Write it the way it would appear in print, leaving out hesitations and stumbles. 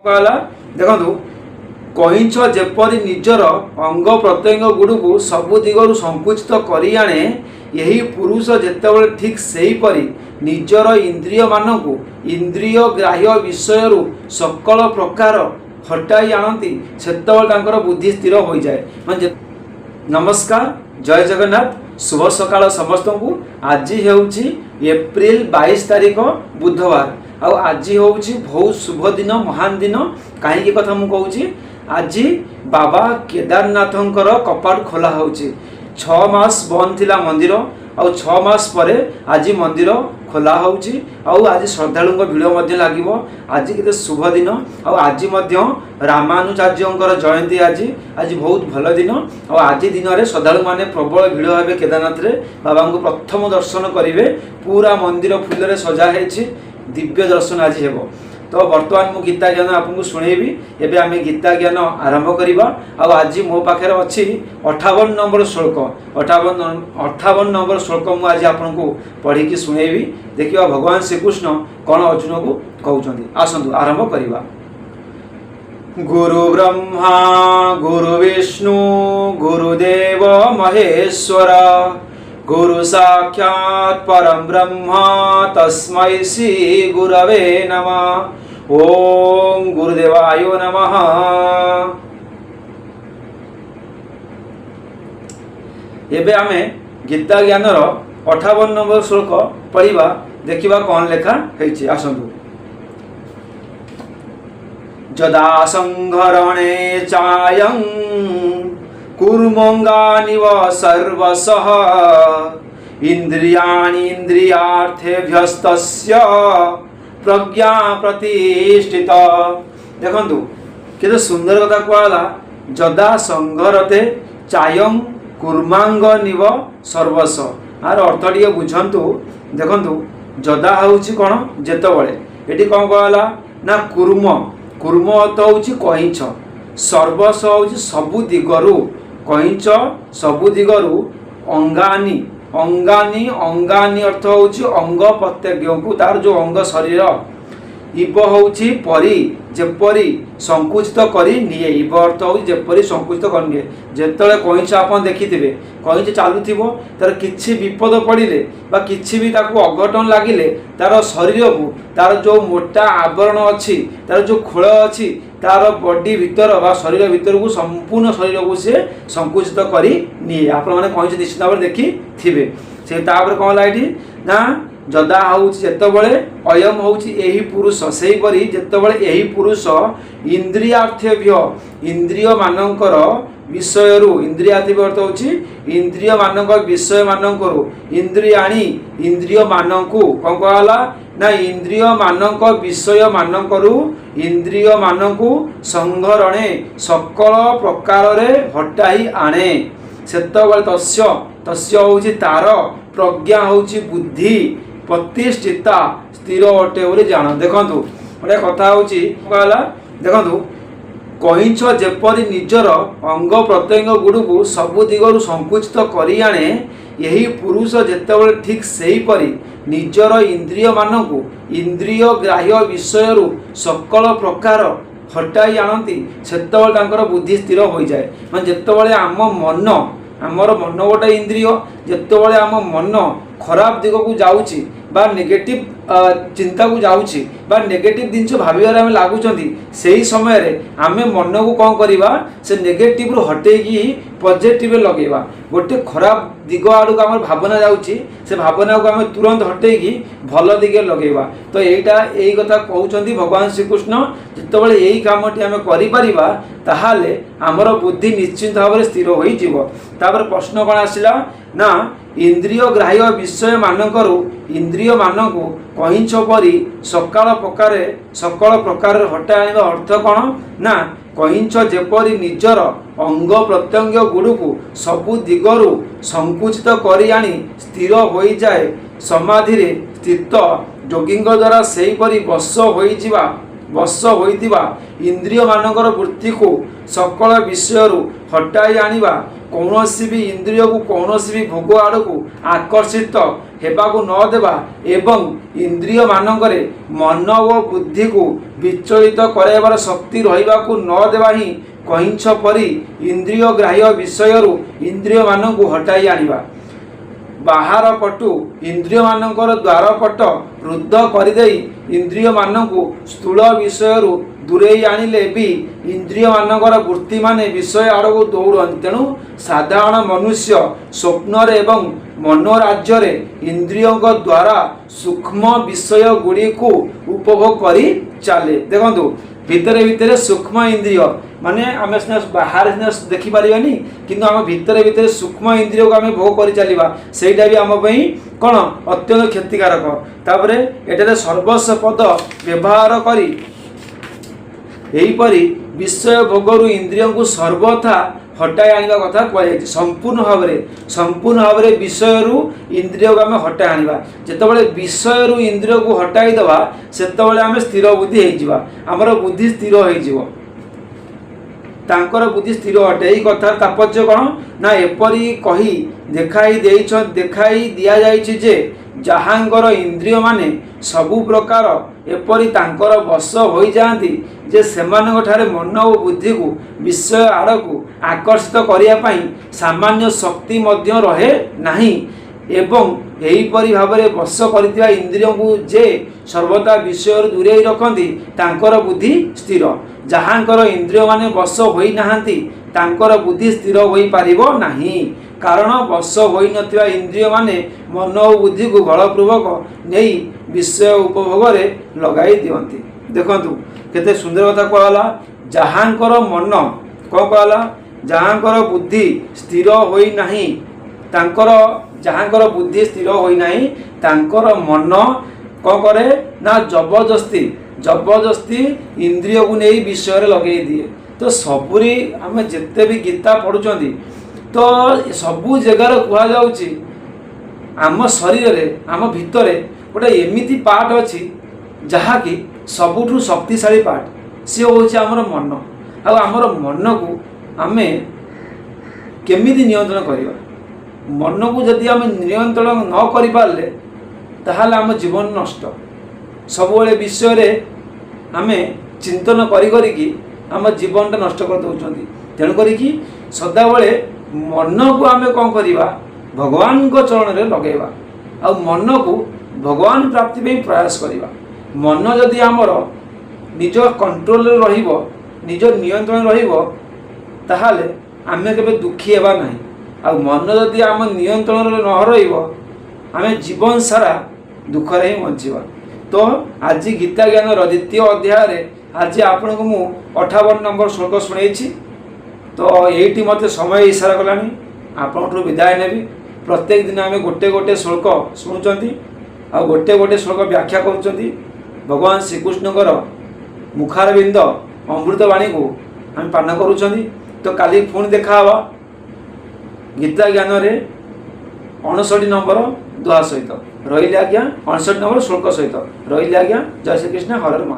कहला देखो कईंछ जेपरी निजर अंग प्रत्यंग गुड़ को सबु दिगरु संकुचित करी आणे यही पुरुष जेतेबेले ठीक सेहीपरि निजर इंद्रिय मानकु इंद्रिय ग्राह्य विषय सकल प्रकार हटाई आणती सेतेबेले तांकर बुद्धि स्थिर हो जाए। नमस्कार, जय जगन्नाथ, शुभ सकाळ समस्त को। आज हेउची एप्रिल 22 तारीख बुधवार आउ आज होउची बहुत शुभ दिन, महान दिन। कहीं कथा मु कहूची आज बाबा केदारनाथंकर कपाट खोला होउची। 6 मास बंद थिला मंदिर आउ 6 मास परे आज मंदिर खोला होउची आउ आज श्रद्धालु भिड़ मध्य लागिवो। आज केते शुभ दिन आउ आज मध्य रामानुजाचार्यंकर जयंती। आज बहुत भल दिन आउ आज दिन रे श्रद्धालु माने प्रबल भिड़ हेबे केदारनाथ रे। बाबा को प्रथम दर्शन करिवे। पूरा मंदिर फूल रे सजा हेछि, दिव्य दर्शन आज हेबो। तो बर्तमान मु गीता ज्ञान आपको शुणेबी। एबे आमे गीता ज्ञान आरंभ करिबा। आज मो पाखे अच्छी 58 नंबर श्लोक 58 नंबर श्लोक मु आज आपको पढ़ी की शुणेबी। देखिए भगवान श्रीकृष्ण कौन अर्जुन को कहउछंती। आसंतु आरंभ करिबा। गुरु ब्रह्मा गुरु विष्णु गुरुदेव महेश्वर गुरु साक्षात् परम ब्रह्म तस्मै श्री गुरवे नमः। ओम गुरुदेवाय नमः। एबे आमे गीता ज्ञानर 58 नंबर श्लोक पढ़िबा। देखिबा कौन लेखा हेछि। आसंतु। जदा संघरणे चायं कुर्मंगानिव सर्वशः इंद्रियाणि इंद्रियार्थेभ्यस्तस्य प्रज्ञा प्रतिष्ठित। देखंतु केते सुंदर कथा कहला। जदा संघरते चायं कुर्मांगनिव सर्वश। आर अर्थ टिके बुझंतु। देखंतु जदा होउची कोन जेतबळे। एटी कोन कहला ना कुर्म। कुर्म अर्थ होउची कहिंछ। सर्वश होउची सबु दिगरु। कहिंच सबु दिगरु। अंगानी अंगानी अंगानी अर्थ होउची अंग प्रत्यंग को तार जो अंग शरीर। इव होउची परी जेपरी संकुचित करी निये। इव अर्थ होउची जेपरी संकुचित करी निये। जेतले कहिंच आपन देखिथिबे, कहिंच चालुथिबो तार किछि विपद पड़िले बा किछि भी ताको अघटन लागिले तार शरीर को तार जो मोटा आवरण अछि, तार जो खोल अछि, तार बॉडी भीतर बा शरीर भीतर को संपूर्ण शरीर को से संकुचित करी निये। आपण माने कहिंच निश्चित भाव देखि थिबे। से तापर कोन लाइटी ना जदा होउची जेतबळे अयम होउची एही पुरुष। सेही परी जेतबळे एही पुरुष इंद्रियार्थेभ्य इंद्रिय मानकर विषयरु। इंद्रियार्थेभ्य अर्थ होउची इंद्रिय मानक विषय मानकरु। इंद्रियाणी इंद्रिय मानकु कोन कहला ना इंद्रिय मानक विषय मानकरु इंद्रिय मानकु संघरणे सकल प्रकार रे हटाई आणे। सेतबळे तस्य तस्य होउची तार प्रज्ञा होउची बुद्धि प्रतिष्ठिता स्थिर अटे बोली जान। देखंतु गोटे कथा होउची कहला। देखंतु कहिंछ जेपरी निजर अंग प्रत्यंग गुड़ को सबु दिगरु संकुचित करी आणे यही पुरुष जेतेबेले ठीक सेहीपरि निजर इंद्रिय मानकु इंद्रिय ग्राह्य विषय सकल प्रकार हटाई आणती सेतेबेले तांकर बुद्धि स्थिर हो जाए। माने जेतेबेले आम मन आमर मन गोटे इंद्रिय जेतेबेले आम मन खराब दिग को जाउची बा नेगेटिव चिंता को जाउची बा नेगेटिव जिनस भाविबार आमे लागुचंती सेही समय रे आमे मन को कौन करिबा से नेगेटिव रु हटेकी पॉजिटिव लगेबा। गोटे खराब दिग आड़ू आम भावना जाउची से भावना को आमे तुरंत हटेकी भल दिगे लगेबा। तो एटा एई कथा कहउचंती भगवान श्रीकृष्ण। जेतेबेले एई कामटी आमे करि परिबा ताहाले आमर बुद्धि निश्चित भाव में स्थिर होई जीवो। तापर प्रश्न कोन आसिला ना इंद्रिय ग्राह्य विषय मानकरु इंद्रिय मानकु कहिंछ परी सकल प्रकार हटा आनिबा अर्थ कोन ना कहिंछ जेपरी निजर अंग प्रत्यंग गुड़ को सबु दिगरु संकुचित करी आनी स्थिर हो जाए। समाधि रे स्थित योगी द्वारा सेही परी बस होई जिवा ବଶ ହୋଇଥିବା ଇନ୍ଦ୍ରିୟମାନଙ୍କର ବୃତ୍ତିକୁ ସକଳ ବିଷୟରୁ ହଟାଇ ଆଣିବା, କୌଣସି ବି ଇନ୍ଦ୍ରିୟକୁ କୌଣସି ବି ଭୋଗ ଆଡ଼କୁ ଆକର୍ଷିତ ହେବାକୁ ନ ଦେବା ଏବଂ ଇନ୍ଦ୍ରିୟମାନଙ୍କରେ ମନ ଓ ବୁଦ୍ଧିକୁ ବିଚଳିତ କରାଇବାର ଶକ୍ତି ରହିବାକୁ ନ ଦେବା ହିଁ କଇଁଛ ପରି ଇନ୍ଦ୍ରିୟ ଗ୍ରାହ୍ୟ ବିଷୟରୁ ଇନ୍ଦ୍ରିୟମାନଙ୍କୁ ହଟାଇ ଆଣିବା। ବାହାର ପଟୁ ଇନ୍ଦ୍ରିୟମାନଙ୍କର ଦ୍ୱାରପଟ ରୁଦ୍ଧ କରିଦେଇ ଇନ୍ଦ୍ରିୟମାନଙ୍କୁ ସ୍ଥୂଳ ବିଷୟରୁ ଦୂରେଇ ଆଣିଲେ ବି ଇନ୍ଦ୍ରିୟମାନଙ୍କର ବୃତ୍ତିମାନେ ବିଷୟ ଆଡ଼କୁ ଦୌଡ଼ନ୍ତି। ତେଣୁ ସାଧାରଣ ମନୁଷ୍ୟ ସ୍ୱପ୍ନରେ ଏବଂ ମନୋରାଜ୍ୟରେ ଇନ୍ଦ୍ରିୟଙ୍କ ଦ୍ୱାରା ସୂକ୍ଷ୍ମ ବିଷୟ ଗୁଡ଼ିକୁ ଉପଭୋଗ କରି ଚାଲେ। ଦେଖନ୍ତୁ ଭିତରେ ଭିତରେ ସୂକ୍ଷ୍ମ ଇନ୍ଦ୍ରିୟ ମାନେ ଆମେ ସିନା ବାହାରେ ସିନା ଦେଖିପାରିବାନି, କିନ୍ତୁ ଆମ ଭିତରେ ଭିତରେ ସୂକ୍ଷ୍ମ ଇନ୍ଦ୍ରିୟକୁ ଆମେ ଭୋଗ କରି ଚାଲିବା, ସେଇଟା ବି ଆମ ପାଇଁ କ'ଣ ଅତ୍ୟନ୍ତ କ୍ଷତିକାରକ। ତାପରେ ଏଠାରେ ସର୍ବସ୍ୱ ପଦ ବ୍ୟବହାର କରି ଏହିପରି ବିଷୟ ଭୋଗରୁ ଇନ୍ଦ୍ରିୟଙ୍କୁ ସର୍ବଥା ହଟାଇ ଆଣିବା କଥା କୁହାଯାଇଛି। ସମ୍ପୂର୍ଣ୍ଣ ଭାବରେ ବିଷୟରୁ ଇନ୍ଦ୍ରିୟକୁ ଆମେ ହଟାଇ ଆଣିବା। ଯେତେବେଳେ ବିଷୟରୁ ଇନ୍ଦ୍ରିୟକୁ ହଟାଇ ଦେବା ସେତେବେଳେ ଆମେ ସ୍ଥିର ବୁଦ୍ଧି ହେଇଯିବା, ଆମର ବୁଦ୍ଧି ସ୍ଥିର ହେଇଯିବ। ତାଙ୍କର ବୁଦ୍ଧି ସ୍ଥିର ଅଟେ। ଏହି କଥାର ତାତ୍ପର୍ଯ୍ୟ କ'ଣ ନା ଏପରି କହି ଦେଖାଇ ଦିଆଯାଇଛି ଯେ ଯାହାଙ୍କର ଇନ୍ଦ୍ରିୟମାନେ ସବୁ ପ୍ରକାର ଏପରି ତାଙ୍କର ବଶ ହୋଇଯାଆନ୍ତି ଯେ ସେମାନଙ୍କଠାରେ ମନ ଓ ବୁଦ୍ଧିକୁ ବିଷୟ ଆଡ଼କୁ ଆକର୍ଷିତ କରିବା ପାଇଁ ସାମାନ୍ୟ ଶକ୍ତି ମଧ୍ୟ ରହେ ନାହିଁ ଏବଂ ଏହିପରି ଭାବରେ ବଶ କରିଥିବା ଇନ୍ଦ୍ରିୟଙ୍କୁ ଯେ ସର୍ବଦା ବିଷୟରୁ ଦୂରେଇ ରଖନ୍ତି ତାଙ୍କର ବୁଦ୍ଧି ସ୍ଥିର। ଯାହାଙ୍କର ଇନ୍ଦ୍ରିୟମାନେ ବଶ ହୋଇନାହାନ୍ତି ତାଙ୍କର ବୁଦ୍ଧି ସ୍ଥିର ହୋଇପାରିବ ନାହିଁ, କାରଣ ବଶ ହୋଇନଥିବା ଇନ୍ଦ୍ରିୟମାନେ ମନ ଓ ବୁଦ୍ଧିକୁ ବଳପୂର୍ବକ ନେଇ ବିଷୟ ଉପଭୋଗରେ ଲଗାଇ ଦିଅନ୍ତି। ଦେଖନ୍ତୁ କେତେ ସୁନ୍ଦର କଥା କୁହାଗଲା। ଯାହାଙ୍କର ମନ କ'ଣ କୁହାଗଲା, ଯାହାଙ୍କର ବୁଦ୍ଧି ସ୍ଥିର ହୋଇନାହିଁ ଯାହାଙ୍କର ବୁଦ୍ଧି ସ୍ଥିର ହୋଇନାହିଁ ତାଙ୍କର ମନ କ'ଣ କରେ ନା ଜବରଦସ୍ତି ଇନ୍ଦ୍ରିୟକୁ ନେଇ ବିଷୟରେ ଲଗେଇ ଦିଏ। ତ ସବୁରି ଆମେ ଯେତେ ବି ଗୀତା ପଢ଼ୁଛନ୍ତି ତ ସବୁ ଜାଗାରେ କୁହାଯାଉଛି ଆମ ଶରୀରରେ ଆମ ଭିତରେ ଗୋଟେ ଏମିତି ପାର୍ଟ ଅଛି ଯାହାକି ସବୁଠୁ ଶକ୍ତିଶାଳୀ ପାର୍ଟ, ସିଏ ହେଉଛି ଆମର ମନ। ଆଉ ଆମର ମନକୁ ଆମେ କେମିତି ନିୟନ୍ତ୍ରଣ କରିବା? ମନକୁ ଯଦି ଆମେ ନିୟନ୍ତ୍ରଣ ନ କରିପାରିଲେ ତାହେଲେ ଆମ ଜୀବନ ନଷ୍ଟ। ସବୁବେଳେ ବିଷୟରେ ଆମେ ଚିନ୍ତନ କରିକି ଆମ ଜୀବନଟା ନଷ୍ଟ କରିଦେଉଛନ୍ତି। ତେଣୁ କରିକି ସଦାବେଳେ ମନକୁ ଆମେ କ'ଣ କରିବା, ଭଗବାନଙ୍କ ଚରଣରେ ଲଗାଇବା ଆଉ ମନକୁ ଭଗବାନ ପ୍ରାପ୍ତି ପାଇଁ ପ୍ରୟାସ କରିବା। ମନ ଯଦି ଆମର ନିଜ କଣ୍ଟ୍ରୋଲରେ ରହିବ, ନିଜ ନିୟନ୍ତ୍ରଣରେ ରହିବ, ତାହେଲେ ଆମେ କେବେ ଦୁଃଖୀ ହେବା ନାହିଁ। ଆଉ ମନ ଯଦି ଆମ ନିୟନ୍ତ୍ରଣରେ ନ ରହିବ ଆମେ ଜୀବନ ସାରା ଦୁଃଖରେ ହିଁ ବଞ୍ଚିବା। ତ ଆଜି ଗୀତା ଜ୍ଞାନର ଦ୍ୱିତୀୟ ଅଧ୍ୟାୟରେ ଆଜି ଆପଣଙ୍କୁ ମୁଁ 58 ନମ୍ବର ଶ୍ଲୋକ ଶୁଣେଇଛି। ତ ଏଇଠି ମୋତେ ସମୟ ଇସାରା କଲାଣି, ଆପଣଙ୍କଠୁ ବିଦାୟ ନେବି। ପ୍ରତ୍ୟେକ ଦିନ ଆମେ ଗୋଟେ ଶ୍ଲୋକ ଶୁଣୁଛନ୍ତି ଆଉ ଗୋଟେ ଶ୍ଲୋକ ବ୍ୟାଖ୍ୟା କରୁଛନ୍ତି। ଭଗବାନ ଶ୍ରୀକୃଷ୍ଣଙ୍କର ମୁଖାରବିନ୍ଦ ଅମୃତବାଣୀକୁ ଆମେ ପାନ କରୁଛନ୍ତି। ତ କାଲି ପୁଣି ଦେଖା ହେବା ଗୀତା ଜ୍ଞାନରେ 59 ନମ୍ବର ଦୋହା ସହିତ। ରହିଲି ଆଜ୍ଞା, 59 ନମ୍ବର ଶ୍ଲୋକ ସହିତ ରହିଲି ଆଜ୍ଞା। ଜୟ ଶ୍ରୀକୃଷ୍ଣ, ହର ହର ମହାଦେବ।